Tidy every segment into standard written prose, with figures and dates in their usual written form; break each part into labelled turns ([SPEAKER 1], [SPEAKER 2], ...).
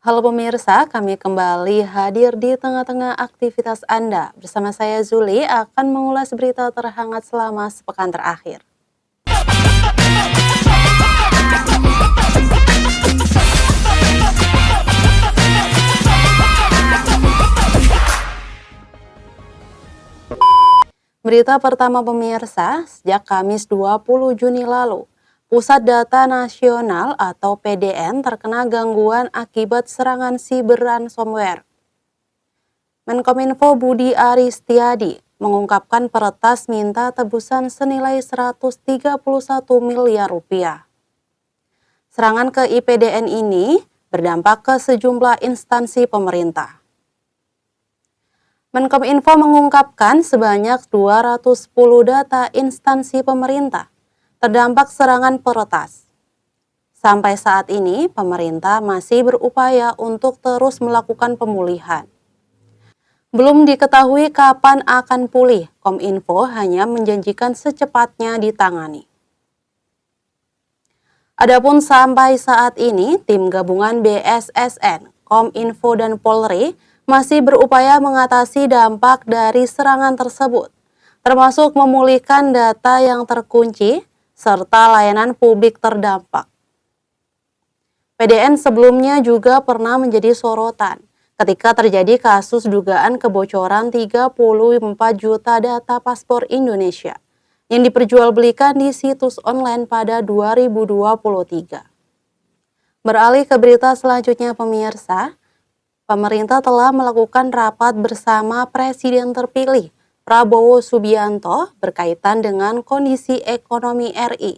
[SPEAKER 1] Halo pemirsa, kami kembali hadir di tengah-tengah aktivitas Anda. Bersama saya Zuli akan mengulas berita terhangat selama sepekan terakhir. Berita pertama pemirsa, sejak Kamis 20 Juni lalu, Pusat Data Nasional atau PDN terkena gangguan akibat serangan siber ransomware. Menkominfo Budi Aris Setiadi mengungkapkan peretas minta tebusan senilai 131 miliar rupiah. Serangan ke IPDN ini berdampak ke sejumlah instansi pemerintah. Menkominfo mengungkapkan sebanyak 210 data instansi pemerintah terdampak serangan peretas. Sampai saat ini, pemerintah masih berupaya untuk terus melakukan pemulihan. Belum diketahui kapan akan pulih, Kominfo hanya menjanjikan secepatnya ditangani. Adapun sampai saat ini, tim gabungan BSSN, Kominfo dan Polri masih berupaya mengatasi dampak dari serangan tersebut, termasuk memulihkan data yang terkunci serta layanan publik terdampak. PDN sebelumnya juga pernah menjadi sorotan ketika terjadi kasus dugaan kebocoran 34 juta data paspor Indonesia yang diperjualbelikan di situs online pada 2023. Beralih ke berita selanjutnya pemirsa, pemerintah telah melakukan rapat bersama Presiden terpilih Prabowo Subianto berkaitan dengan kondisi ekonomi RI,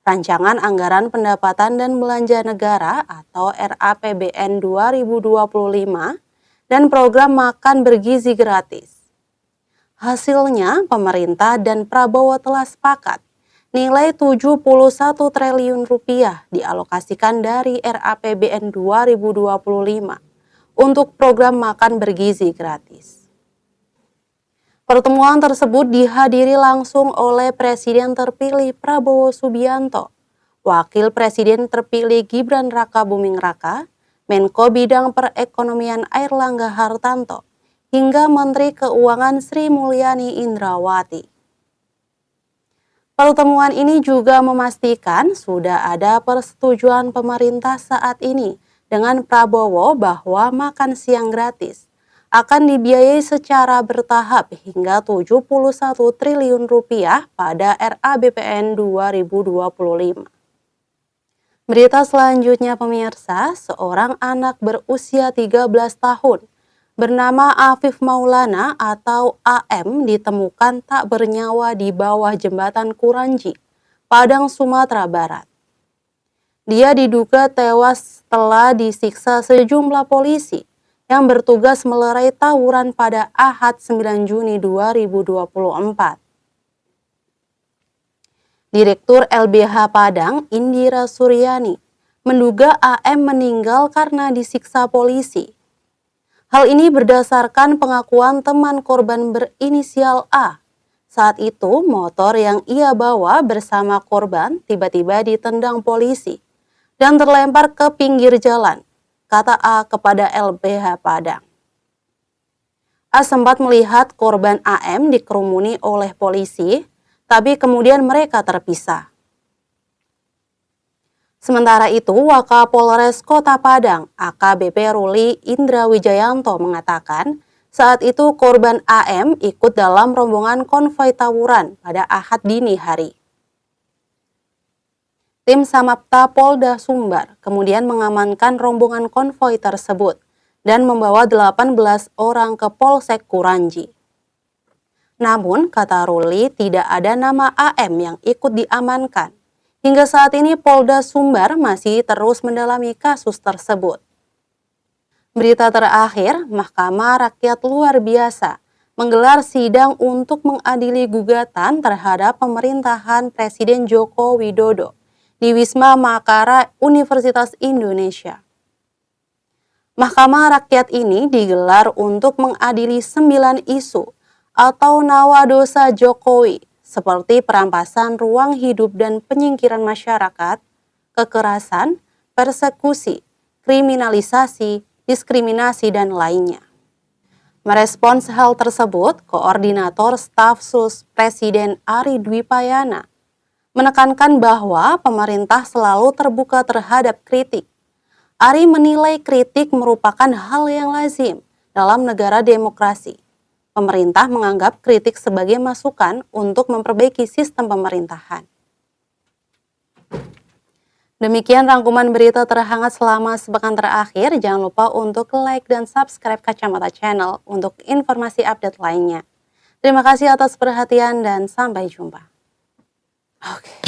[SPEAKER 1] Rancangan Anggaran Pendapatan dan Belanja Negara atau RAPBN 2025, dan program makan bergizi gratis. Hasilnya, pemerintah dan Prabowo telah sepakat nilai 71 triliun rupiah dialokasikan dari RAPBN 2025 untuk program makan bergizi gratis. Pertemuan tersebut dihadiri langsung oleh Presiden terpilih Prabowo Subianto, Wakil Presiden terpilih Gibran Rakabuming Raka, Menko Bidang Perekonomian Airlangga Hartanto, hingga Menteri Keuangan Sri Mulyani Indrawati. Pertemuan ini juga memastikan sudah ada persetujuan pemerintah saat ini dengan Prabowo bahwa makan siang gratis akan dibiayai secara bertahap hingga 71 triliun rupiah pada RAPBN 2025. Berita selanjutnya pemirsa, seorang anak berusia 13 tahun bernama Afif Maulana atau AM ditemukan tak bernyawa di bawah jembatan Kuranji, Padang, Sumatera Barat. Dia diduga tewas setelah disiksa sejumlah polisi yang bertugas melerai tawuran pada Ahad 9 Juni 2024. Direktur LBH Padang, Indira Suryani, menduga AM meninggal karena disiksa polisi. Hal ini berdasarkan pengakuan teman korban berinisial A. Saat itu, motor yang ia bawa bersama korban tiba-tiba ditendang polisi dan terlempar ke pinggir jalan, kata A kepada LBH Padang. A sempat melihat korban AM dikerumuni oleh polisi, tapi kemudian mereka terpisah. Sementara itu, Wakapolres Kota Padang, AKBP Ruli Indra Wijayanto mengatakan, saat itu korban AM ikut dalam rombongan konvoi tawuran pada Ahad dini hari. Tim Samapta Polda Sumbar kemudian mengamankan rombongan konvoi tersebut dan membawa 18 orang ke Polsek Kuranji. Namun, kata Ruli, tidak ada nama AM yang ikut diamankan. Hingga saat ini Polda Sumbar masih terus mendalami kasus tersebut. Berita terakhir, Mahkamah Rakyat Luar Biasa menggelar sidang untuk mengadili gugatan terhadap pemerintahan Presiden Joko Widodo di Wisma Makara Universitas Indonesia. Mahkamah Rakyat ini digelar untuk mengadili 9 isu atau nawa dosa Jokowi seperti perampasan ruang hidup dan penyingkiran masyarakat, kekerasan, persekusi, kriminalisasi, diskriminasi, dan lainnya. Merespons hal tersebut, Koordinator Staf Sus Presiden Ari Dwi Payana menekankan bahwa pemerintah selalu terbuka terhadap kritik. Ari menilai kritik merupakan hal yang lazim dalam negara demokrasi. Pemerintah menganggap kritik sebagai masukan untuk memperbaiki sistem pemerintahan. Demikian rangkuman berita terhangat selama sepekan terakhir. Jangan lupa untuk like dan subscribe Kacamata Channel untuk informasi update lainnya. Terima kasih atas perhatian dan sampai jumpa. Oke.